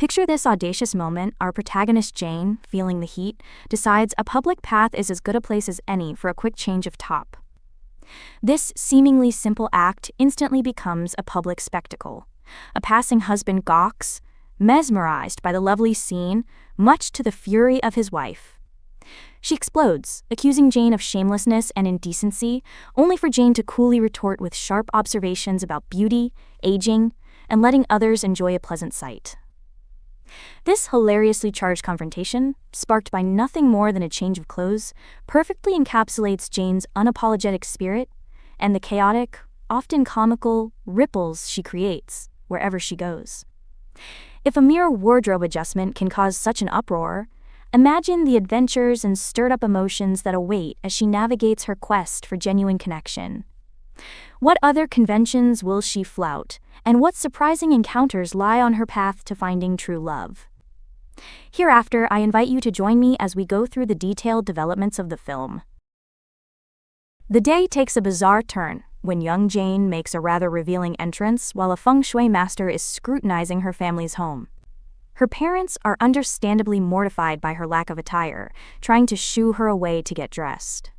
Picture this audacious moment. Our protagonist Jane, feeling the heat, decides a public path is as good a place as any for a quick change of top. This seemingly simple act instantly becomes a public spectacle. A passing husband gawks, mesmerized by the lovely scene, much to the fury of his wife. She explodes, accusing Jane of shamelessness and indecency, only for Jane to coolly retort with sharp observations about beauty, aging, and letting others enjoy a pleasant sight. This hilariously charged confrontation, sparked by nothing more than a change of clothes, perfectly encapsulates Jane's unapologetic spirit and the chaotic, often comical, ripples she creates wherever she goes. If a mere wardrobe adjustment can cause such an uproar, imagine the adventures and stirred-up emotions that await as she navigates her quest for genuine connection. What other conventions will she flout, and what surprising encounters lie on her path to finding true love? Hereafter, I invite you to join me as we go through the detailed developments of the film. The day takes a bizarre turn when young Jane makes a rather revealing entrance while a feng shui master is scrutinizing her family's home. Her parents are understandably mortified by her lack of attire, trying to shoo her away to get dressed.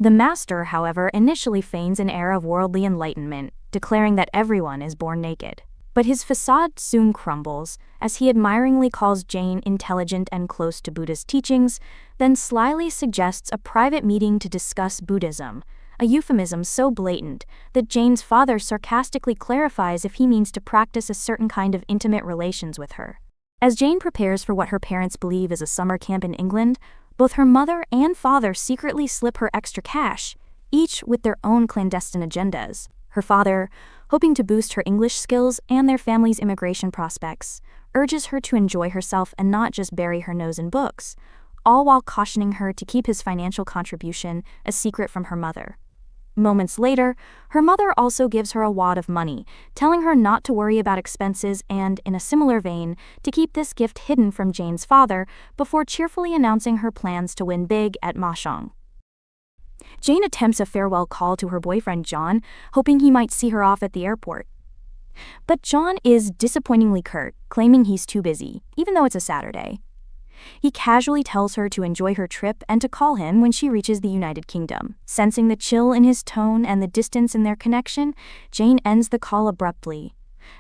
The master, however, initially feigns an air of worldly enlightenment, declaring that everyone is born naked. But his facade soon crumbles, as he admiringly calls Jane intelligent and close to Buddha's teachings, then slyly suggests a private meeting to discuss Buddhism, a euphemism so blatant that Jane's father sarcastically clarifies if he means to practice a certain kind of intimate relations with her. As Jane prepares for what her parents believe is a summer camp in England, both her mother and father secretly slip her extra cash, each with their own clandestine agendas. Her father, hoping to boost her English skills and their family's immigration prospects, urges her to enjoy herself and not just bury her nose in books, all while cautioning her to keep his financial contribution a secret from her mother. Moments later, her mother also gives her a wad of money, telling her not to worry about expenses and, in a similar vein, to keep this gift hidden from Jane's father before cheerfully announcing her plans to win big at mahjong. Jane attempts a farewell call to her boyfriend John, hoping he might see her off at the airport. But John is disappointingly curt, claiming he's too busy, even though it's a Saturday. He casually tells her to enjoy her trip and to call him when she reaches the United Kingdom. Sensing the chill in his tone and the distance in their connection, Jane ends the call abruptly,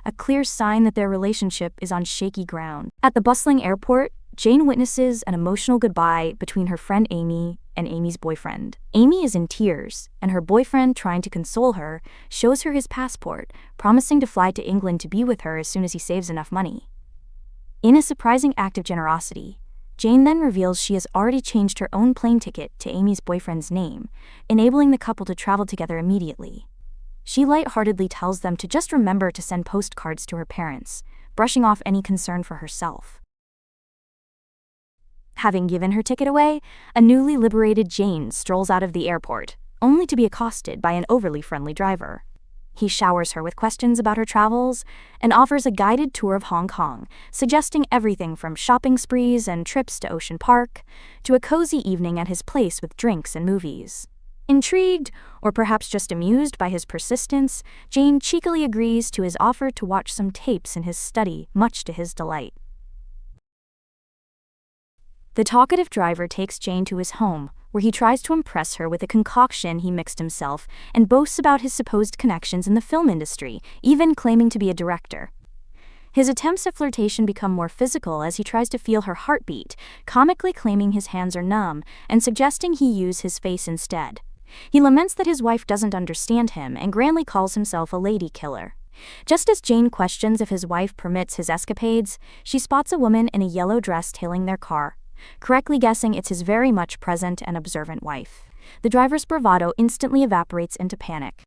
a clear sign that their relationship is on shaky ground. At the bustling airport, Jane witnesses an emotional goodbye between her friend Amy and Amy's boyfriend. Amy is in tears, and her boyfriend, trying to console her, shows her his passport, promising to fly to England to be with her as soon as he saves enough money. In a surprising act of generosity, Jane then reveals she has already changed her own plane ticket to Amy's boyfriend's name, enabling the couple to travel together immediately. She lightheartedly tells them to just remember to send postcards to her parents, brushing off any concern for herself. Having given her ticket away, a newly liberated Jane strolls out of the airport, only to be accosted by an overly friendly driver. He showers her with questions about her travels and offers a guided tour of Hong Kong, suggesting everything from shopping sprees and trips to Ocean Park to a cozy evening at his place with drinks and movies. Intrigued, or perhaps just amused by his persistence, Jane cheekily agrees to his offer to watch some tapes in his study, much to his delight. The talkative driver takes Jane to his home, where he tries to impress her with a concoction he mixed himself and boasts about his supposed connections in the film industry, even claiming to be a director. His attempts at flirtation become more physical as he tries to feel her heartbeat, comically claiming his hands are numb and suggesting he use his face instead. He laments that his wife doesn't understand him and grandly calls himself a lady killer. Just as Jane questions if his wife permits his escapades, she spots a woman in a yellow dress tailing their car, correctly guessing it's his very much present and observant wife. The driver's bravado instantly evaporates into panic.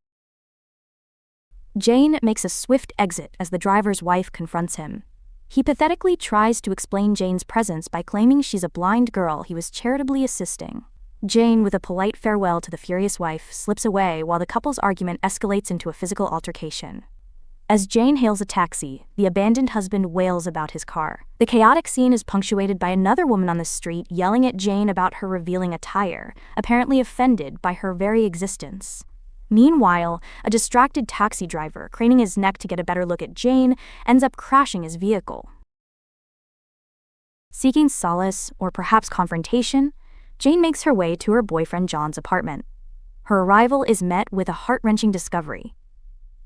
Jane makes a swift exit as the driver's wife confronts him. He pathetically tries to explain Jane's presence by claiming she's a blind girl he was charitably assisting. Jane, with a polite farewell to the furious wife, slips away while the couple's argument escalates into a physical altercation. As Jane hails a taxi, the abandoned husband wails about his car. The chaotic scene is punctuated by another woman on the street yelling at Jane about her revealing attire, apparently offended by her very existence. Meanwhile, a distracted taxi driver, craning his neck to get a better look at Jane, ends up crashing his vehicle. Seeking solace, or perhaps confrontation, Jane makes her way to her boyfriend John's apartment. Her arrival is met with a heart-wrenching discovery.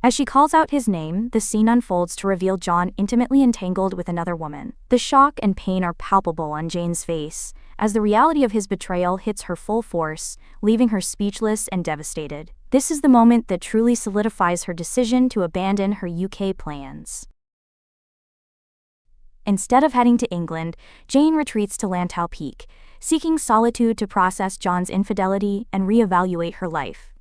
As she calls out his name, the scene unfolds to reveal John intimately entangled with another woman. The shock and pain are palpable on Jane's face, as the reality of his betrayal hits her full force, leaving her speechless and devastated. This is the moment that truly solidifies her decision to abandon her UK plans. Instead of heading to England, Jane retreats to Lantau Peak, seeking solitude to process John's infidelity and reevaluate her life.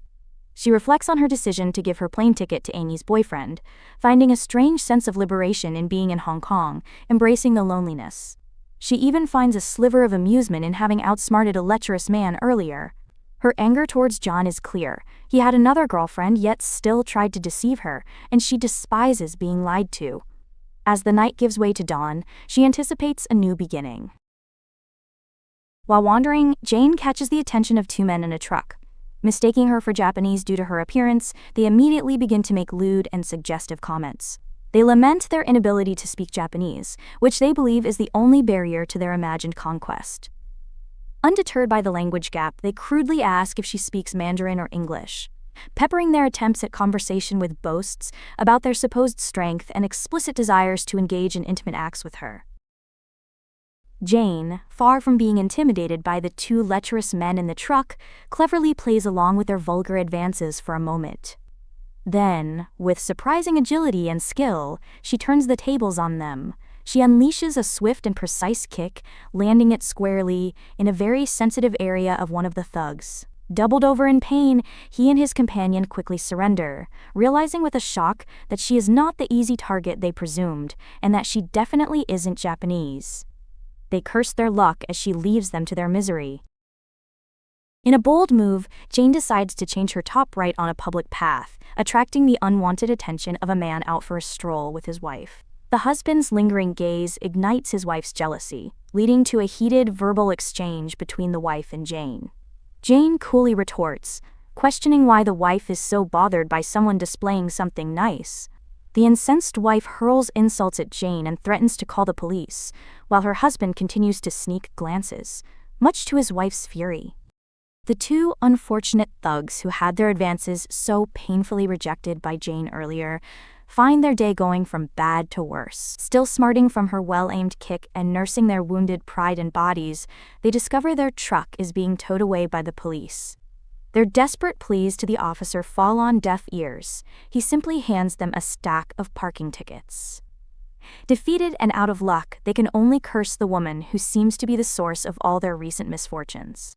She reflects on her decision to give her plane ticket to Amy's boyfriend, finding a strange sense of liberation in being in Hong Kong, embracing the loneliness. She even finds a sliver of amusement in having outsmarted a lecherous man earlier. Her anger towards John is clear. He had another girlfriend yet still tried to deceive her, and she despises being lied to. As the night gives way to dawn, she anticipates a new beginning. While wandering, Jane catches the attention of two men in a truck. Mistaking her for Japanese due to her appearance, they immediately begin to make lewd and suggestive comments. They lament their inability to speak Japanese, which they believe is the only barrier to their imagined conquest. Undeterred by the language gap, they crudely ask if she speaks Mandarin or English, peppering their attempts at conversation with boasts about their supposed strength and explicit desires to engage in intimate acts with her. Jane, far from being intimidated by the two lecherous men in the truck, cleverly plays along with their vulgar advances for a moment. Then, with surprising agility and skill, she turns the tables on them. She unleashes a swift and precise kick, landing it squarely in a very sensitive area of one of the thugs. Doubled over in pain, he and his companion quickly surrender, realizing with a shock that she is not the easy target they presumed, and that she definitely isn't Japanese. They curse their luck as she leaves them to their misery. In a bold move, Jane decides to change her top right on a public path, attracting the unwanted attention of a man out for a stroll with his wife. The husband's lingering gaze ignites his wife's jealousy, leading to a heated verbal exchange between the wife and Jane. Jane coolly retorts, questioning why the wife is so bothered by someone displaying something nice. The incensed wife hurls insults at Jane and threatens to call the police, while her husband continues to sneak glances, much to his wife's fury. The two unfortunate thugs who had their advances so painfully rejected by Jane earlier find their day going from bad to worse. Still smarting from her well-aimed kick and nursing their wounded pride and bodies, they discover their truck is being towed away by the police. Their desperate pleas to the officer fall on deaf ears. He simply hands them a stack of parking tickets. Defeated and out of luck, they can only curse the woman who seems to be the source of all their recent misfortunes.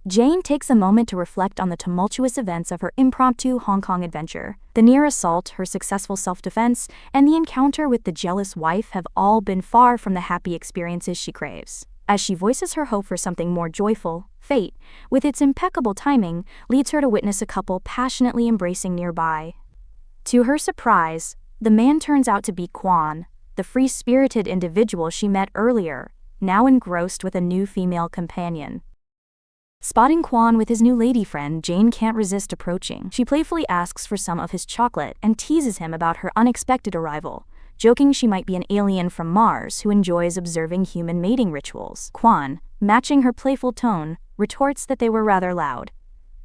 Jane takes a moment to reflect on the tumultuous events of her impromptu Hong Kong adventure. The near assault, her successful self-defense, and the encounter with the jealous wife have all been far from the happy experiences she craves. As she voices her hope for something more joyful, fate, with its impeccable timing, leads her to witness a couple passionately embracing nearby. To her surprise, the man turns out to be Quan, the free-spirited individual she met earlier, now engrossed with a new female companion. Spotting Quan with his new lady friend, Jane can't resist approaching. She playfully asks for some of his chocolate and teases him about her unexpected arrival, joking she might be an alien from Mars who enjoys observing human mating rituals. Quan, matching her playful tone, retorts that they were rather loud.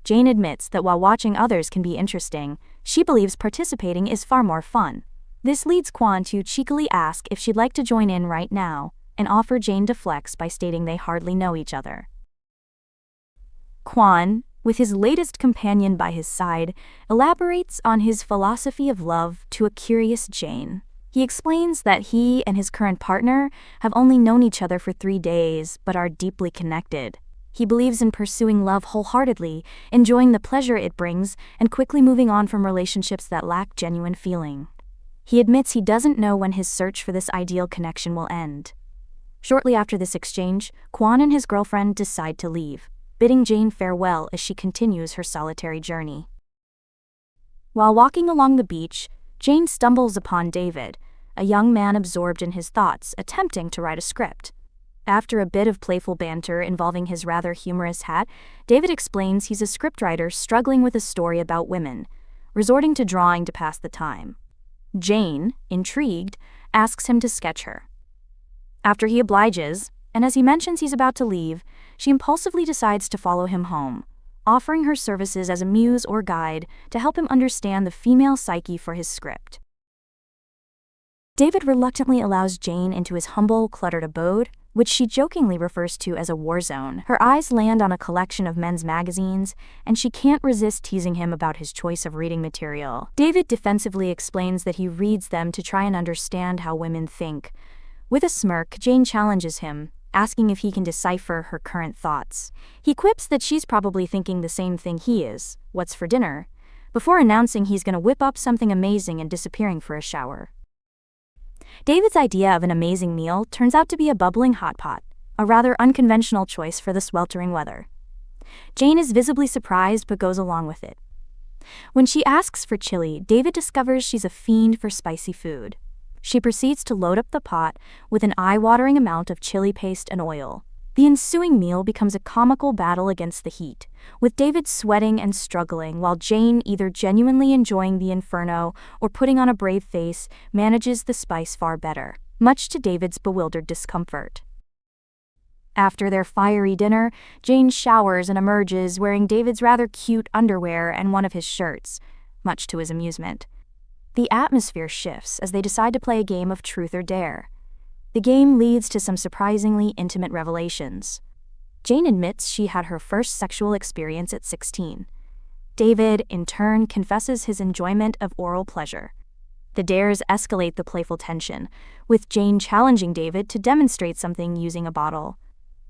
Jane admits that while watching others can be interesting, she believes participating is far more fun. This leads Quan to cheekily ask if she'd like to join in right now, and offer Jane to flex by stating they hardly know each other. Quan, with his latest companion by his side, elaborates on his philosophy of love to a curious Jane. He explains that he and his current partner have only known each other for 3 days, but are deeply connected. He believes in pursuing love wholeheartedly, enjoying the pleasure it brings, and quickly moving on from relationships that lack genuine feeling. He admits he doesn't know when his search for this ideal connection will end. Shortly after this exchange, Quan and his girlfriend decide to leave, bidding Jane farewell as she continues her solitary journey. While walking along the beach, Jane stumbles upon David, a young man absorbed in his thoughts, attempting to write a script. After a bit of playful banter involving his rather humorous hat, David explains he's a scriptwriter struggling with a story about women, resorting to drawing to pass the time. Jane, intrigued, asks him to sketch her. After he obliges, and as he mentions he's about to leave, she impulsively decides to follow him home, offering her services as a muse or guide to help him understand the female psyche for his script. David reluctantly allows Jane into his humble, cluttered abode, which she jokingly refers to as a war zone. Her eyes land on a collection of men's magazines, and she can't resist teasing him about his choice of reading material. David defensively explains that he reads them to try and understand how women think. With a smirk, Jane challenges him, asking if he can decipher her current thoughts. He quips that she's probably thinking the same thing he is, what's for dinner, before announcing he's going to whip up something amazing and disappearing for a shower. David's idea of an amazing meal turns out to be a bubbling hot pot, a rather unconventional choice for the sweltering weather. Jane is visibly surprised but goes along with it. When she asks for chili, David discovers she's a fiend for spicy food. She proceeds to load up the pot with an eye-watering amount of chili paste and oil. The ensuing meal becomes a comical battle against the heat, with David sweating and struggling while Jane, either genuinely enjoying the inferno or putting on a brave face, manages the spice far better, much to David's bewildered discomfort. After their fiery dinner, Jane showers and emerges wearing David's rather cute underwear and one of his shirts, much to his amusement. The atmosphere shifts as they decide to play a game of truth or dare. The game leads to some surprisingly intimate revelations. Jane admits she had her first sexual experience at 16. David, in turn, confesses his enjoyment of oral pleasure. The dares escalate the playful tension, with Jane challenging David to demonstrate something using a bottle.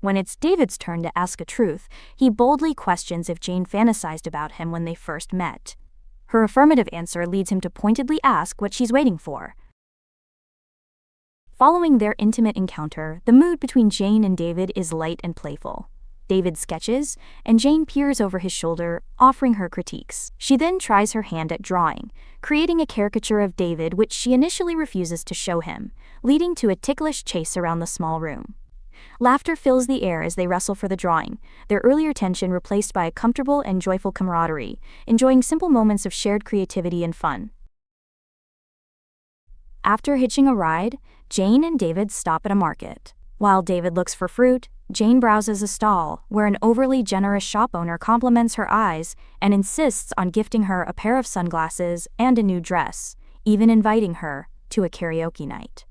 When it's David's turn to ask a truth, he boldly questions if Jane fantasized about him when they first met. Her affirmative answer leads him to pointedly ask what she's waiting for. Following their intimate encounter, the mood between Jane and David is light and playful. David sketches, and Jane peers over his shoulder, offering her critiques. She then tries her hand at drawing, creating a caricature of David which she initially refuses to show him, leading to a ticklish chase around the small room. Laughter fills the air as they wrestle for the drawing, their earlier tension replaced by a comfortable and joyful camaraderie, enjoying simple moments of shared creativity and fun. After hitching a ride, Jane and David stop at a market. While David looks for fruit, Jane browses a stall where an overly generous shop owner compliments her eyes and insists on gifting her a pair of sunglasses and a new dress, even inviting her to a karaoke night.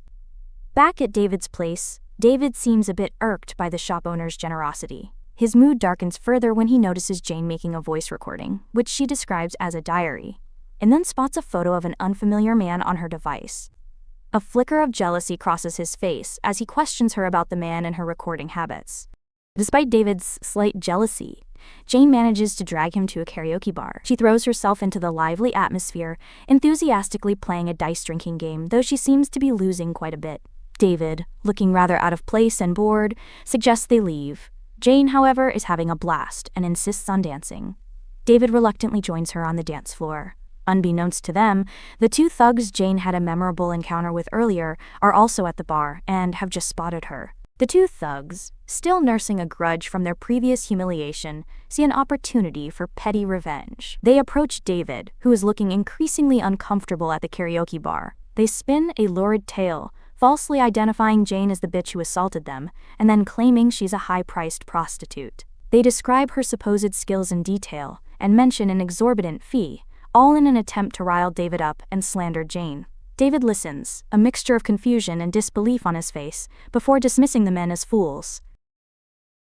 Back at David's place, David seems a bit irked by the shop owner's generosity. His mood darkens further when he notices Jane making a voice recording, which she describes as a diary, and then spots a photo of an unfamiliar man on her device. A flicker of jealousy crosses his face as he questions her about the man and her recording habits. Despite David's slight jealousy, Jane manages to drag him to a karaoke bar. She throws herself into the lively atmosphere, enthusiastically playing a dice-drinking game, though she seems to be losing quite a bit. David, looking rather out of place and bored, suggests they leave. Jane, however, is having a blast and insists on dancing. David reluctantly joins her on the dance floor. Unbeknownst to them, the two thugs Jane had a memorable encounter with earlier are also at the bar and have just spotted her. The two thugs, still nursing a grudge from their previous humiliation, see an opportunity for petty revenge. They approach David, who is looking increasingly uncomfortable at the karaoke bar. They spin a lurid tale, falsely identifying Jane as the bitch who assaulted them, and then claiming she's a high-priced prostitute. They describe her supposed skills in detail and mention an exorbitant fee, all in an attempt to rile David up and slander Jane. David listens, a mixture of confusion and disbelief on his face, before dismissing the men as fools.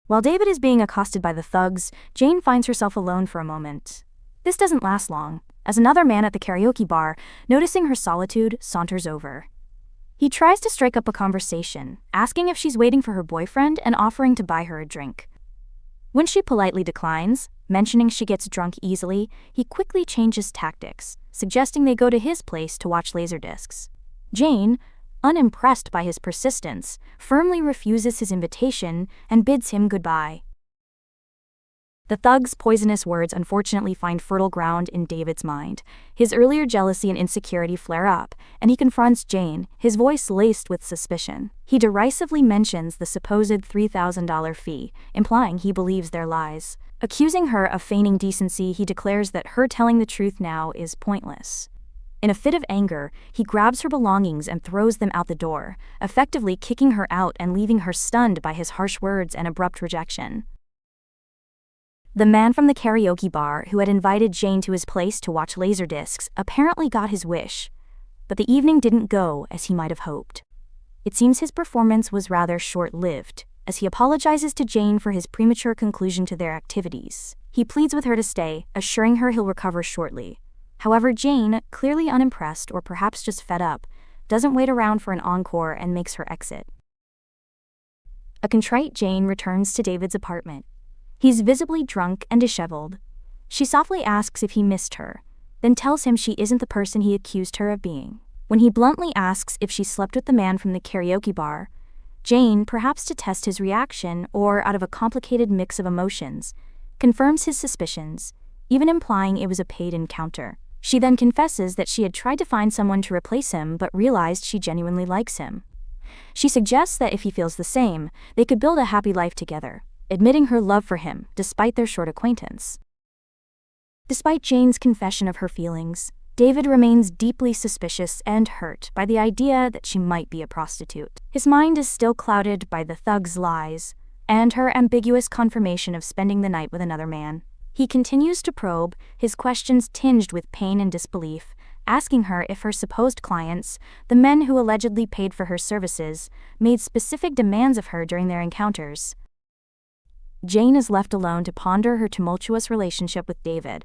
While David is being accosted by the thugs, Jane finds herself alone for a moment. This doesn't last long, as another man at the karaoke bar, noticing her solitude, saunters over. He tries to strike up a conversation, asking if she's waiting for her boyfriend and offering to buy her a drink. When she politely declines, mentioning she gets drunk easily, he quickly changes tactics, suggesting they go to his place to watch Laserdiscs. Jane, unimpressed by his persistence, firmly refuses his invitation and bids him goodbye. The thug's poisonous words unfortunately find fertile ground in David's mind. His earlier jealousy and insecurity flare up, and he confronts Jane, his voice laced with suspicion. He derisively mentions the supposed $3,000 fee, implying he believes their lies. Accusing her of feigning decency, he declares that her telling the truth now is pointless. In a fit of anger, he grabs her belongings and throws them out the door, effectively kicking her out and leaving her stunned by his harsh words and abrupt rejection. The man from the karaoke bar who had invited Jane to his place to watch Laserdiscs apparently got his wish, but the evening didn't go as he might have hoped. It seems his performance was rather short-lived, as he apologizes to Jane for his premature conclusion to their activities. He pleads with her to stay, assuring her he'll recover shortly. However, Jane, clearly unimpressed or perhaps just fed up, doesn't wait around for an encore and makes her exit. A contrite Jane returns to David's apartment. He's visibly drunk and disheveled. She softly asks if he missed her, then tells him she isn't the person he accused her of being. When he bluntly asks if she slept with the man from the karaoke bar, Jane, perhaps to test his reaction or out of a complicated mix of emotions, confirms his suspicions, even implying it was a paid encounter. She then confesses that she had tried to find someone to replace him but realized she genuinely likes him. She suggests that if he feels the same, they could build a happy life together, admitting her love for him despite their short acquaintance. Despite Jane's confession of her feelings, David remains deeply suspicious and hurt by the idea that she might be a prostitute. His mind is still clouded by the thug's lies and her ambiguous confirmation of spending the night with another man. He continues to probe, his questions tinged with pain and disbelief, asking her if her supposed clients, the men who allegedly paid for her services, made specific demands of her during their encounters. Jane is left alone to ponder her tumultuous relationship with David.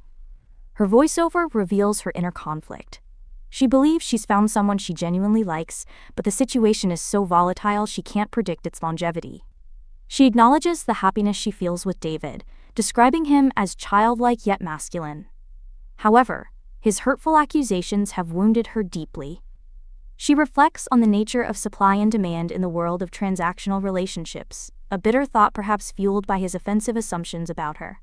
Her voiceover reveals her inner conflict. She believes she's found someone she genuinely likes, but the situation is so volatile she can't predict its longevity. She acknowledges the happiness she feels with David, describing him as childlike yet masculine. However, his hurtful accusations have wounded her deeply. She reflects on the nature of supply and demand in the world of transactional relationships, a bitter thought perhaps fueled by his offensive assumptions about her.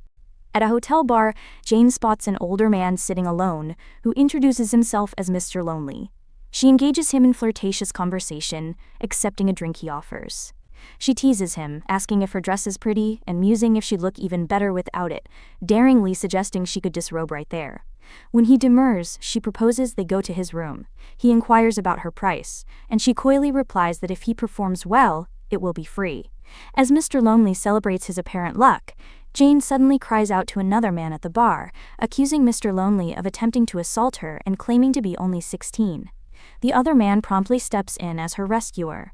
At a hotel bar, Jane spots an older man sitting alone, who introduces himself as Mr. Lonely. She engages him in flirtatious conversation, accepting a drink he offers. She teases him, asking if her dress is pretty and musing if she'd look even better without it, daringly suggesting she could disrobe right there. When he demurs, she proposes they go to his room. He inquires about her price, and she coyly replies that if he performs well, it will be free. As Mr. Lonely celebrates his apparent luck, Jane suddenly cries out to another man at the bar, accusing Mr. Lonely of attempting to assault her and claiming to be only 16. The other man promptly steps in as her rescuer.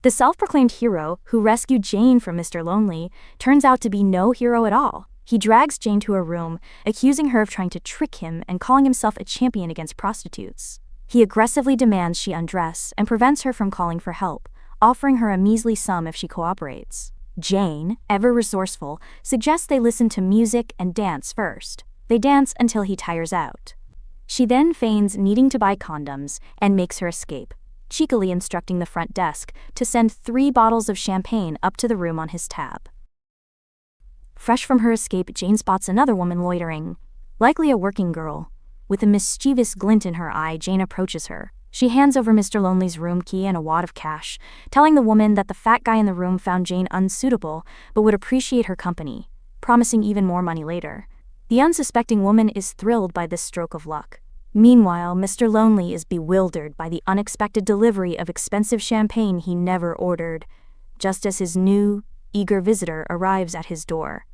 The self-proclaimed hero, who rescued Jane from Mr. Lonely, turns out to be no hero at all. He drags Jane to her room, accusing her of trying to trick him and calling himself a champion against prostitutes. He aggressively demands she undress and prevents her from calling for help, offering her a measly sum if she cooperates. Jane, ever resourceful, suggests they listen to music and dance first. They dance until he tires out. She then feigns needing to buy condoms and makes her escape, cheekily instructing the front desk to send 3 bottles of champagne up to the room on his tab. Fresh from her escape, Jane spots another woman loitering, likely a working girl. With a mischievous glint in her eye, Jane approaches her. She hands over Mr. Lonely's room key and a wad of cash, telling the woman that the fat guy in the room found Jane unsuitable but would appreciate her company, promising even more money later. The unsuspecting woman is thrilled by this stroke of luck. Meanwhile, Mr. Lonely is bewildered by the unexpected delivery of expensive champagne he never ordered, just as his new, eager visitor arrives at his door.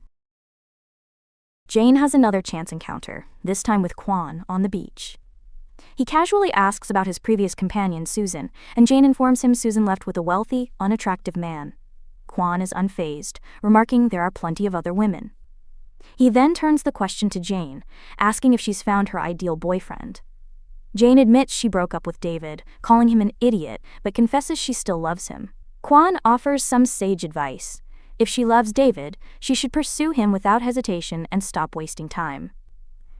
Jane has another chance encounter, this time with Quan, on the beach. He casually asks about his previous companion, Susan, and Jane informs him Susan left with a wealthy, unattractive man. Quan is unfazed, remarking there are plenty of other women. He then turns the question to Jane, asking if she's found her ideal boyfriend. Jane admits she broke up with David, calling him an idiot, but confesses she still loves him. Quan offers some sage advice. If she loves David, she should pursue him without hesitation and stop wasting time.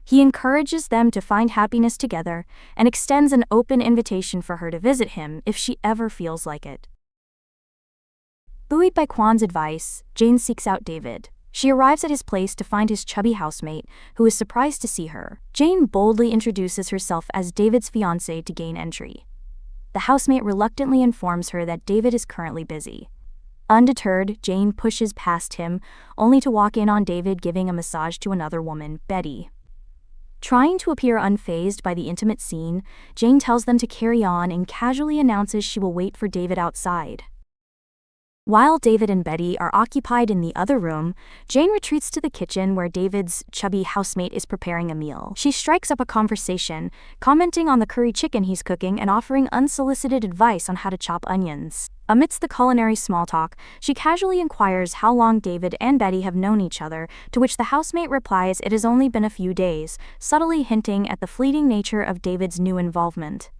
He encourages them to find happiness together and extends an open invitation for her to visit him if she ever feels like it. Buoyed by Quan's advice, Jane seeks out David. She arrives at his place to find his chubby housemate, who is surprised to see her. Jane boldly introduces herself as David's fiancée to gain entry. The housemate reluctantly informs her that David is currently busy. Undeterred, Jane pushes past him, only to walk in on David giving a massage to another woman, Betty. Trying to appear unfazed by the intimate scene, Jane tells them to carry on and casually announces she will wait for David outside. While David and Betty are occupied in the other room, Jane retreats to the kitchen where David's chubby housemate is preparing a meal. She strikes up a conversation, commenting on the curry chicken he's cooking and offering unsolicited advice on how to chop onions. Amidst the culinary small talk, she casually inquires how long David and Betty have known each other, to which the housemate replies it has only been a few days, subtly hinting at the fleeting nature of David's new involvement.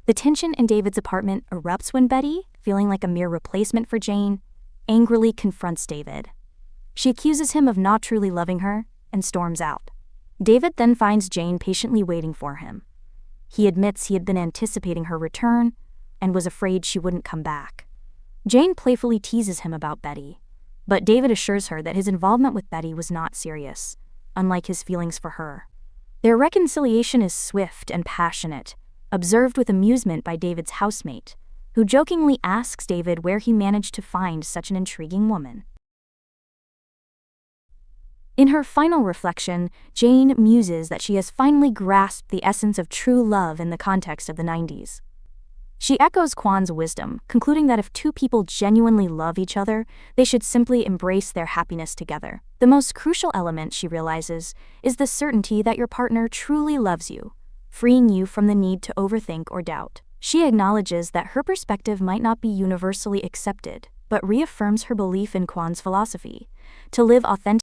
The tension in David's apartment erupts when Betty, feeling like a mere replacement for Jane, angrily confronts David. She accuses him of not truly loving her and storms out. David then finds Jane patiently waiting for him. He admits he had been anticipating her return and was afraid she wouldn't come back. Jane playfully teases him about Betty, but David assures her that his involvement with Betty was not serious, unlike his feelings for her. Their reconciliation is swift and passionate, observed with amusement by David's housemate, who jokingly asks David where he managed to find such an intriguing woman. In her final reflection, Jane muses that she has finally grasped the essence of true love in the context of the 90s. She echoes Kwan's wisdom, concluding that if two people genuinely love each other, they should simply embrace their happiness together. The most crucial element, she realizes, is the certainty that your partner truly loves you, freeing you from the need to overthink or doubt. She acknowledges that her perspective might not be universally accepted, but reaffirms her belief in Kwan's philosophy: to live authentically